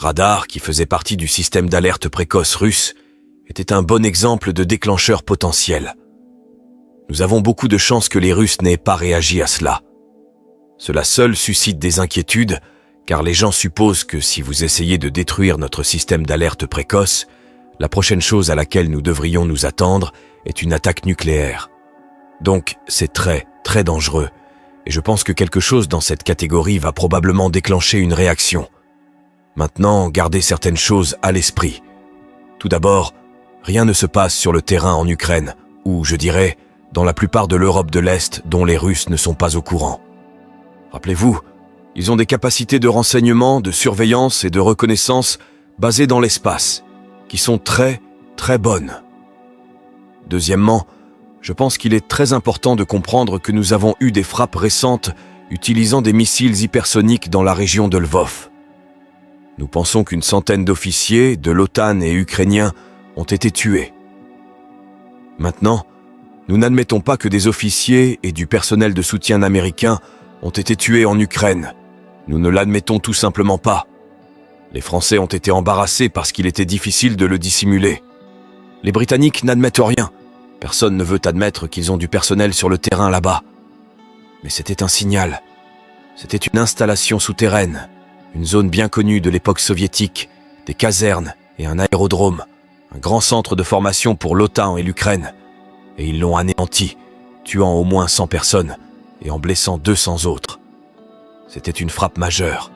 radar, qui faisait partie du système d'alerte précoce russe, était un bon exemple de déclencheur potentiel. Nous avons beaucoup de chances que les Russes n'aient pas réagi à cela. Cela seul suscite des inquiétudes, car les gens supposent que si vous essayez de détruire notre système d'alerte précoce, la prochaine chose à laquelle nous devrions nous attendre est une attaque nucléaire. Donc, c'est très, très dangereux, et je pense que quelque chose dans cette catégorie va probablement déclencher une réaction. Maintenant, gardez certaines choses à l'esprit. Tout d'abord, rien ne se passe sur le terrain en Ukraine, ou, je dirais, dans la plupart de l'Europe de l'Est dont les Russes ne sont pas au courant. Rappelez-vous, ils ont des capacités de renseignement, de surveillance et de reconnaissance basées dans l'espace, qui sont très, très bonnes. Deuxièmement, je pense qu'il est très important de comprendre que nous avons eu des frappes récentes utilisant des missiles hypersoniques dans la région de Lvov. Nous pensons qu'une centaine d'officiers de l'OTAN et ukrainiens ont été tués. Maintenant, nous n'admettons pas que des officiers et du personnel de soutien américain ont été tués en Ukraine. Nous ne l'admettons tout simplement pas. Les Français ont été embarrassés parce qu'il était difficile de le dissimuler. Les Britanniques n'admettent rien. Personne ne veut admettre qu'ils ont du personnel sur le terrain là-bas. Mais c'était un signal. C'était une installation souterraine, une zone bien connue de l'époque soviétique, des casernes et un aérodrome, un grand centre de formation pour l'OTAN et l'Ukraine. Et ils l'ont anéanti, tuant au moins 100 personnes et en blessant 200 autres. C'était une frappe majeure.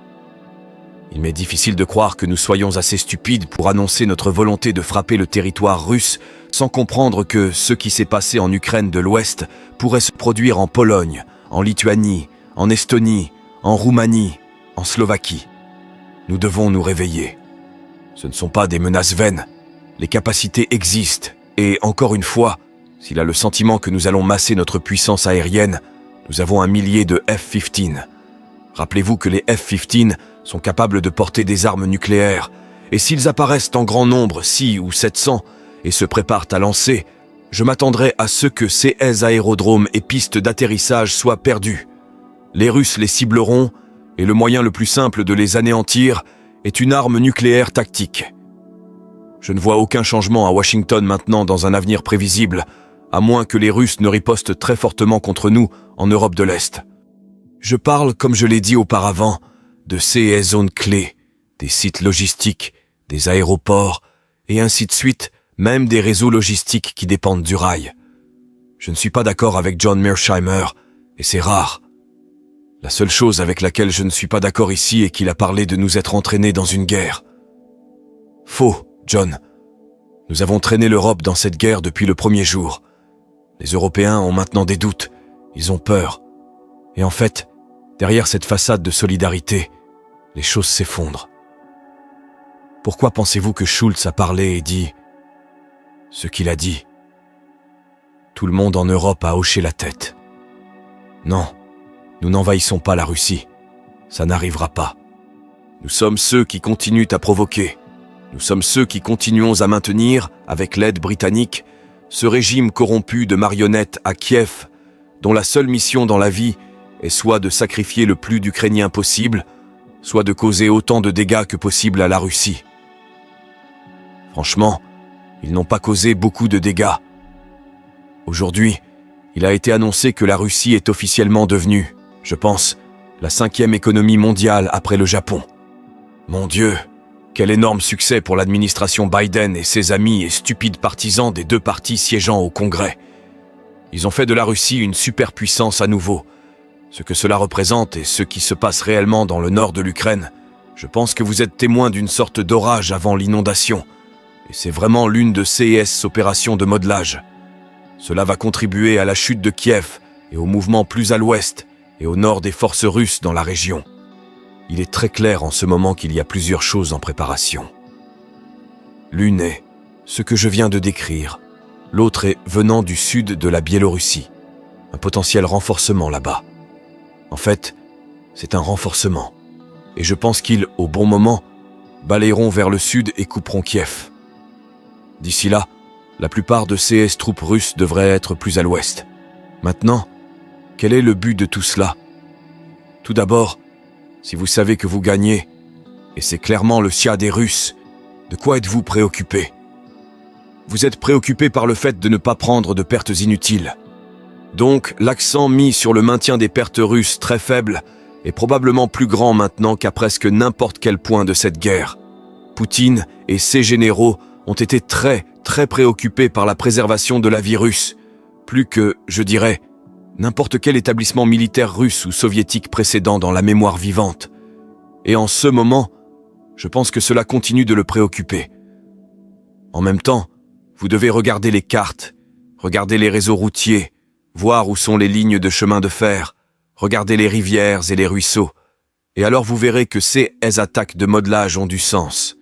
Il m'est difficile de croire que nous soyons assez stupides pour annoncer notre volonté de frapper le territoire russe sans comprendre que ce qui s'est passé en Ukraine de l'Ouest pourrait se produire en Pologne, en Lituanie, en Estonie, en Roumanie, en Slovaquie. Nous devons nous réveiller. Ce ne sont pas des menaces vaines. Les capacités existent et, encore une fois, s'il a le sentiment que nous allons masser notre puissance aérienne, nous avons 1 millier de F-15. Rappelez-vous que les F-15 sont capables de porter des armes nucléaires, et s'ils apparaissent en grand nombre, 600 ou 700, et se préparent à lancer, je m'attendrai à ce que ces aérodromes et pistes d'atterrissage soient perdus. Les Russes les cibleront, et le moyen le plus simple de les anéantir est une arme nucléaire tactique. Je ne vois aucun changement à Washington maintenant dans un avenir prévisible, à moins que les Russes ne ripostent très fortement contre nous en Europe de l'Est. Je parle, comme je l'ai dit auparavant, de ces zones clés, des sites logistiques, des aéroports, et ainsi de suite, même des réseaux logistiques qui dépendent du rail. Je ne suis pas d'accord avec John Mearsheimer, et c'est rare. La seule chose avec laquelle je ne suis pas d'accord ici est qu'il a parlé de nous être entraînés dans une guerre. Faux, John. Nous avons traîné l'Europe dans cette guerre depuis le premier jour. Les Européens ont maintenant des doutes, ils ont peur. Et en fait, derrière cette façade de solidarité, les choses s'effondrent. Pourquoi pensez-vous que Schulz a parlé et dit ce qu'il a dit? Tout le monde en Europe a hoché la tête. Non, nous n'envahissons pas la Russie. Ça n'arrivera pas. Nous sommes ceux qui continuent à provoquer. Nous sommes ceux qui continuons à maintenir, avec l'aide britannique, ce régime corrompu de marionnettes à Kiev, dont la seule mission dans la vie est soit de sacrifier le plus d'Ukrainiens possible, soit de causer autant de dégâts que possible à la Russie. Franchement, ils n'ont pas causé beaucoup de dégâts. Aujourd'hui, il a été annoncé que la Russie est officiellement devenue, je pense, la 5e économie mondiale après le Japon. Mon Dieu, quel énorme succès pour l'administration Biden et ses amis et stupides partisans des deux partis siégeant au Congrès. Ils ont fait de la Russie une superpuissance à nouveau. Ce que cela représente et ce qui se passe réellement dans le nord de l'Ukraine, je pense que vous êtes témoin d'une sorte d'orage avant l'inondation. Et c'est vraiment l'une de ces opérations de modelage. Cela va contribuer à la chute de Kiev et au mouvement plus à l'ouest et au nord des forces russes dans la région. Il est très clair en ce moment qu'il y a plusieurs choses en préparation. L'une est ce que je viens de décrire. L'autre est venant du sud de la Biélorussie. Un potentiel renforcement là-bas. En fait, c'est un renforcement. Et je pense qu'ils, au bon moment, balayeront vers le sud et couperont Kiev. D'ici là, la plupart de ces troupes russes devraient être plus à l'ouest. Maintenant, quel est le but de tout cela? Tout d'abord, si vous savez que vous gagnez, Et c'est clairement le SIA des Russes. De quoi êtes-vous préoccupé? Vous êtes préoccupé par le fait de ne pas prendre de pertes inutiles. Donc, l'accent mis sur le maintien des pertes russes très faibles est probablement plus grand maintenant qu'à presque n'importe quel point de cette guerre. Poutine et ses généraux ont été très préoccupés par la préservation de la vie russe, plus que, je dirais, n'importe quel établissement militaire russe ou soviétique précédent dans la mémoire vivante. Et en ce moment, je pense que cela continue de le préoccuper. En même temps, vous devez regarder les cartes, regarder les réseaux routiers, voir où sont les lignes de chemin de fer, regarder les rivières et les ruisseaux, et alors vous verrez que ces attaques de modelage ont du sens.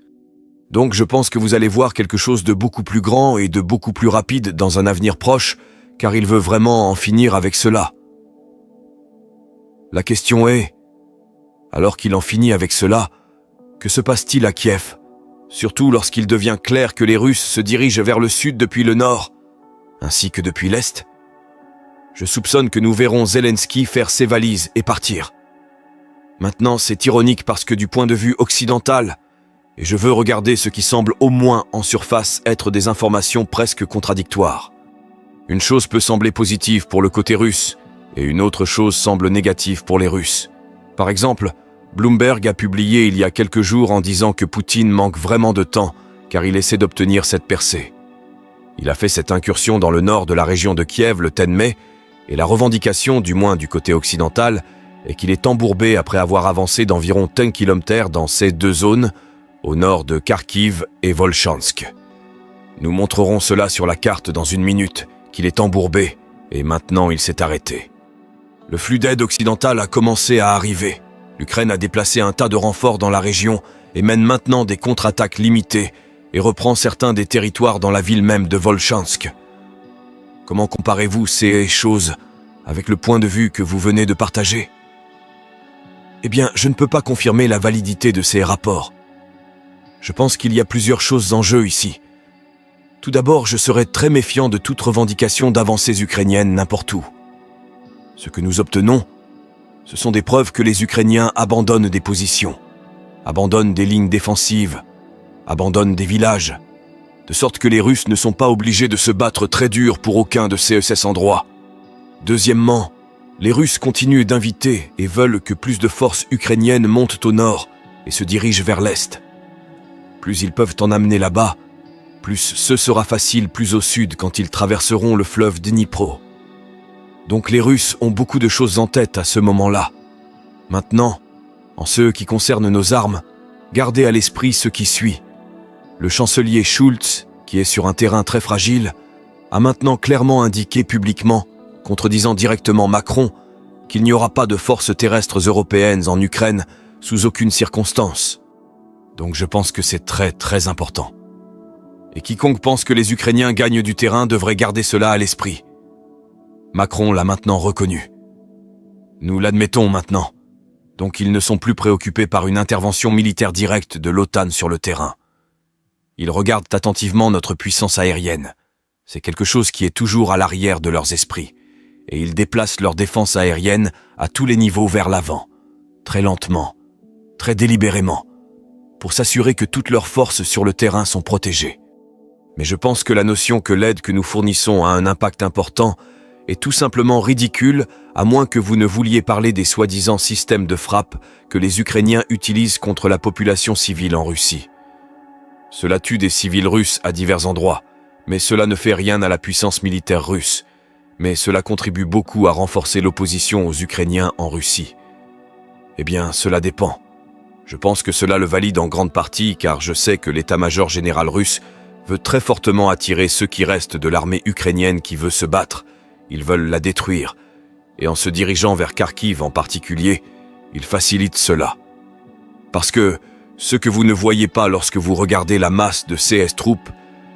Donc je pense que vous allez voir quelque chose de beaucoup plus grand et de beaucoup plus rapide dans un avenir proche, car il veut vraiment en finir avec cela. La question est, alors qu'il en finit avec cela, que se passe-t-il à Kiev, surtout lorsqu'il devient clair que les Russes se dirigent vers le sud depuis le nord, ainsi que depuis l'est? Je soupçonne que nous verrons Zelensky faire ses valises et partir. Maintenant, c'est ironique parce que du point de vue occidental, et je veux regarder ce qui semble au moins en surface être des informations presque contradictoires. Une chose peut sembler positive pour le côté russe, et une autre chose semble négative pour les Russes. Par exemple, Bloomberg a publié il y a quelques jours en disant que Poutine manque vraiment de temps, car il essaie d'obtenir cette percée. Il a fait cette incursion dans le nord de la région de Kiev le 10 mai, et la revendication, du moins du côté occidental, est qu'il est embourbé après avoir avancé d'environ 10 km dans ces deux zones, au nord de Kharkiv et Volchansk. Nous montrerons cela sur la carte dans une minute, qu'il est embourbé, et maintenant il s'est arrêté. Le flux d'aide occidentale a commencé à arriver. L'Ukraine a déplacé un tas de renforts dans la région et mène maintenant des contre-attaques limitées et reprend certains des territoires dans la ville même de Volchansk. Comment comparez-vous ces choses avec le point de vue que vous venez de partager? Eh bien, je ne peux pas confirmer la validité de ces rapports. Je pense qu'il y a plusieurs choses en jeu ici. Tout d'abord, je serais très méfiant de toute revendication d'avancées ukrainiennes n'importe où. Ce que nous obtenons, ce sont des preuves que les Ukrainiens abandonnent des positions, abandonnent des lignes défensives, abandonnent des villages, de sorte que les Russes ne sont pas obligés de se battre très dur pour aucun de ces endroits. Deuxièmement, les Russes continuent d'inviter et veulent que plus de forces ukrainiennes montent au nord et se dirigent vers l'est. Plus ils peuvent en amener là-bas, plus ce sera facile plus au sud quand ils traverseront le fleuve Dnipro. Donc les Russes ont beaucoup de choses en tête à ce moment-là. Maintenant, en ce qui concerne nos armes, gardez à l'esprit ce qui suit. Le chancelier Schulz, qui est sur un terrain très fragile, a maintenant clairement indiqué publiquement, contredisant directement Macron, qu'il n'y aura pas de forces terrestres européennes en Ukraine sous aucune circonstance. Donc je pense que c'est très important. Et quiconque pense que les Ukrainiens gagnent du terrain devrait garder cela à l'esprit. Macron l'a maintenant reconnu. Nous l'admettons maintenant. Donc ils ne sont plus préoccupés par une intervention militaire directe de l'OTAN sur le terrain. Ils regardent attentivement notre puissance aérienne. C'est quelque chose qui est toujours à l'arrière de leurs esprits. Et ils déplacent leur défense aérienne à tous les niveaux vers l'avant, très lentement, très délibérément, pour s'assurer que toutes leurs forces sur le terrain sont protégées. Mais je pense que la notion que l'aide que nous fournissons a un impact important est tout simplement ridicule, à moins que vous ne vouliez parler des soi-disant systèmes de frappe que les Ukrainiens utilisent contre la population civile en Russie. Cela tue des civils russes à divers endroits, mais cela ne fait rien à la puissance militaire russe. Mais cela contribue beaucoup à renforcer l'opposition aux Ukrainiens en Russie. Eh bien, cela dépend. Je pense que cela le valide en grande partie car je sais que l'état-major général russe veut très fortement attirer ceux qui restent de l'armée ukrainienne qui veut se battre. Ils veulent la détruire. Et en se dirigeant vers Kharkiv en particulier, ils facilitent cela. Parce que ce que vous ne voyez pas lorsque vous regardez la masse de CS troupes,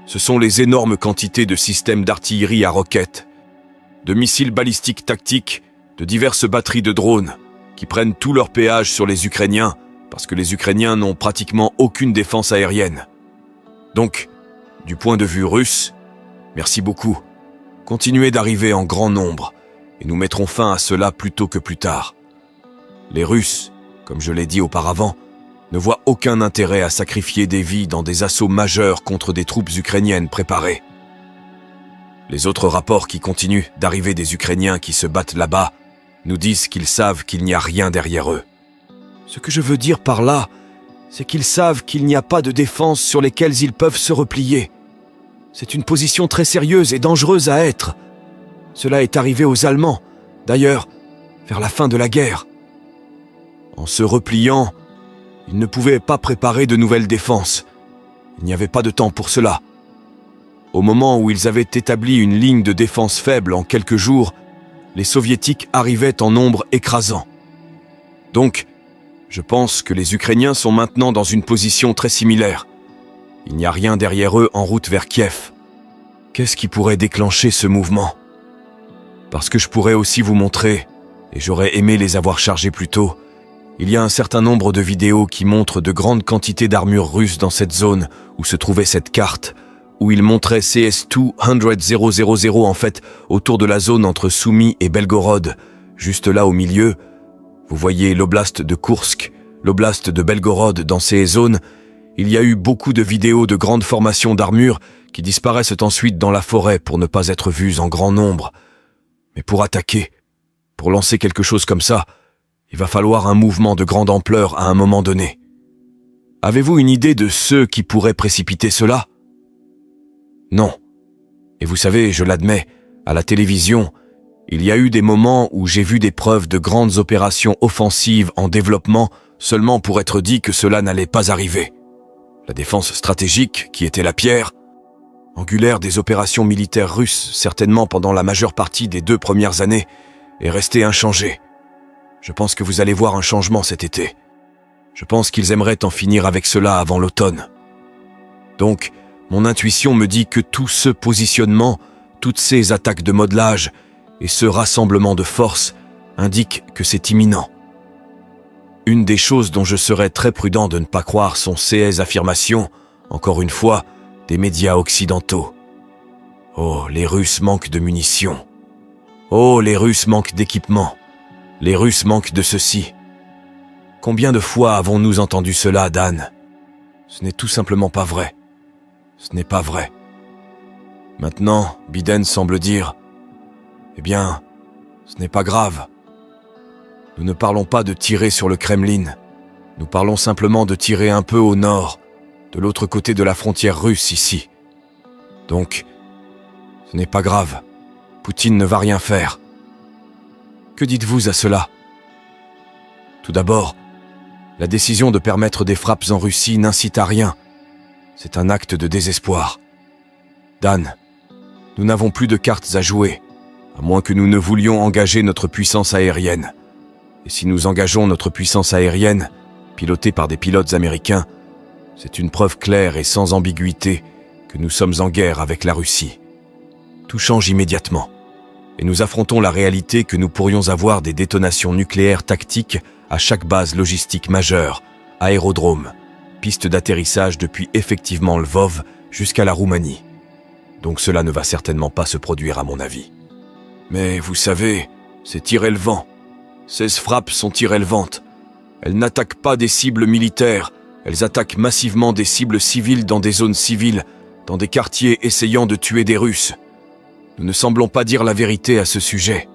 ce sont les énormes quantités de systèmes d'artillerie à roquettes, de missiles balistiques tactiques, de diverses batteries de drones, qui prennent tout leur péage sur les Ukrainiens, parce que les Ukrainiens n'ont pratiquement aucune défense aérienne. Donc, du point de vue russe, merci beaucoup. Continuez d'arriver en grand nombre, et nous mettrons fin à cela plus tôt que plus tard. Les Russes, comme je l'ai dit auparavant, ne voient aucun intérêt à sacrifier des vies dans des assauts majeurs contre des troupes ukrainiennes préparées. Les autres rapports qui continuent d'arriver des Ukrainiens qui se battent là-bas nous disent qu'ils savent qu'il n'y a rien derrière eux. Ce que je veux dire par là, c'est qu'ils savent qu'il n'y a pas de défense sur lesquelles ils peuvent se replier. C'est une position très sérieuse et dangereuse à être. Cela est arrivé aux Allemands, d'ailleurs, vers la fin de la guerre. En se repliant, ils ne pouvaient pas préparer de nouvelles défenses. Il n'y avait pas de temps pour cela. Au moment où ils avaient établi une ligne de défense faible en quelques jours, les Soviétiques arrivaient en nombre écrasant. Donc, je pense que les Ukrainiens sont maintenant dans une position très similaire. Il n'y a rien derrière eux en route vers Kiev. Qu'est-ce qui pourrait déclencher ce mouvement? Parce que je pourrais aussi vous montrer, et j'aurais aimé les avoir chargés plus tôt, il y a un certain nombre de vidéos qui montrent de grandes quantités d'armures russes dans cette zone où se trouvait cette carte, où il montrait CS-200 en fait, autour de la zone entre Soumy et Belgorod, juste là au milieu. Vous voyez l'oblast de Koursk, l'oblast de Belgorod dans ces zones. Il y a eu beaucoup de vidéos de grandes formations d'armures qui disparaissent ensuite dans la forêt pour ne pas être vues en grand nombre. Mais pour attaquer, pour lancer quelque chose comme ça, il va falloir un mouvement de grande ampleur à un moment donné. Avez-vous une idée de ceux qui pourraient précipiter cela? Non. Et vous savez, je l'admets, à la télévision, il y a eu des moments où j'ai vu des preuves de grandes opérations offensives en développement seulement pour être dit que cela n'allait pas arriver. La défense stratégique, qui était la pierre angulaire des opérations militaires russes, certainement pendant la majeure partie des 2 premières années, est restée inchangée. Je pense que vous allez voir un changement cet été. Je pense qu'ils aimeraient en finir avec cela avant l'automne. Donc, mon intuition me dit que tout ce positionnement, toutes ces attaques de modelage et ce rassemblement de forces indiquent que c'est imminent. Une des choses dont je serais très prudent de ne pas croire sont ces affirmations, encore une fois, des médias occidentaux. Oh, les Russes manquent de munitions. Oh, les Russes manquent d'équipement. Les Russes manquent de ceci. Combien de fois avons-nous entendu cela, Dan? Ce n'est tout simplement pas vrai. Ce n'est pas vrai. Maintenant, Biden semble dire « Eh bien, ce n'est pas grave. Nous ne parlons pas de tirer sur le Kremlin. Nous parlons simplement de tirer un peu au nord, de l'autre côté de la frontière russe ici. Donc, ce n'est pas grave. Poutine ne va rien faire. » Que dites-vous à cela? Tout d'abord, la décision de permettre des frappes en Russie n'incite à rien. C'est un acte de désespoir. Dan, nous n'avons plus de cartes à jouer, à moins que nous ne voulions engager notre puissance aérienne. Et si nous engageons notre puissance aérienne, pilotée par des pilotes américains, c'est une preuve claire et sans ambiguïté que nous sommes en guerre avec la Russie. Tout change immédiatement. Et nous affrontons la réalité que nous pourrions avoir des détonations nucléaires tactiques à chaque base logistique majeure, aérodrome, piste d'atterrissage depuis effectivement Lvov jusqu'à la Roumanie. Donc cela ne va certainement pas se produire à mon avis. Mais vous savez, c'est irrélevant. Ces frappes sont irrélevantes. Elles n'attaquent pas des cibles militaires, elles attaquent massivement des cibles civiles dans des zones civiles, dans des quartiers essayant de tuer des Russes. Nous ne semblons pas dire la vérité à ce sujet.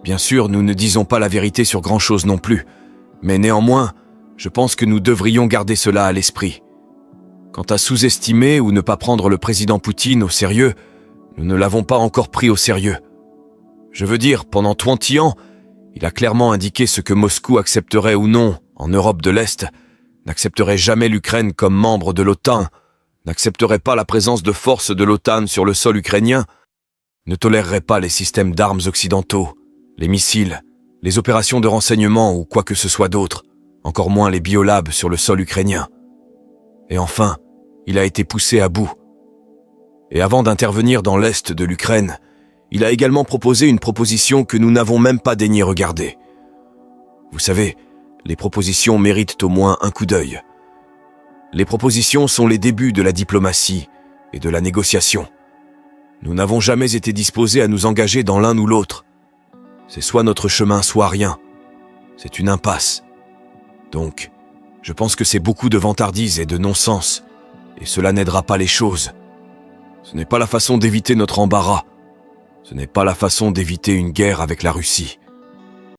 Bien sûr, nous ne disons pas la vérité sur grand-chose non plus, mais néanmoins, je pense que nous devrions garder cela à l'esprit. Quant à sous-estimer ou ne pas prendre le président Poutine au sérieux, nous ne l'avons pas encore pris au sérieux. Je veux dire, pendant 20 ans, il a clairement indiqué ce que Moscou accepterait ou non en Europe de l'Est, n'accepterait jamais l'Ukraine comme membre de l'OTAN, n'accepterait pas la présence de forces de l'OTAN sur le sol ukrainien, ne tolérerait pas les systèmes d'armes occidentaux, les missiles, les opérations de renseignement ou quoi que ce soit d'autre, encore moins les biolabs sur le sol ukrainien. Et enfin, il a été poussé à bout. Et avant d'intervenir dans l'est de l'Ukraine, il a également proposé une proposition que nous n'avons même pas daigné regarder. Vous savez, les propositions méritent au moins un coup d'œil. Les propositions sont les débuts de la diplomatie et de la négociation. Nous n'avons jamais été disposés à nous engager dans l'un ou l'autre. C'est soit notre chemin, soit rien. C'est une impasse. Donc, Je pense que c'est beaucoup de vantardise et de non-sens, et cela n'aidera pas les choses. Ce n'est pas la façon d'éviter notre embarras. Ce n'est pas la façon d'éviter une guerre avec la Russie.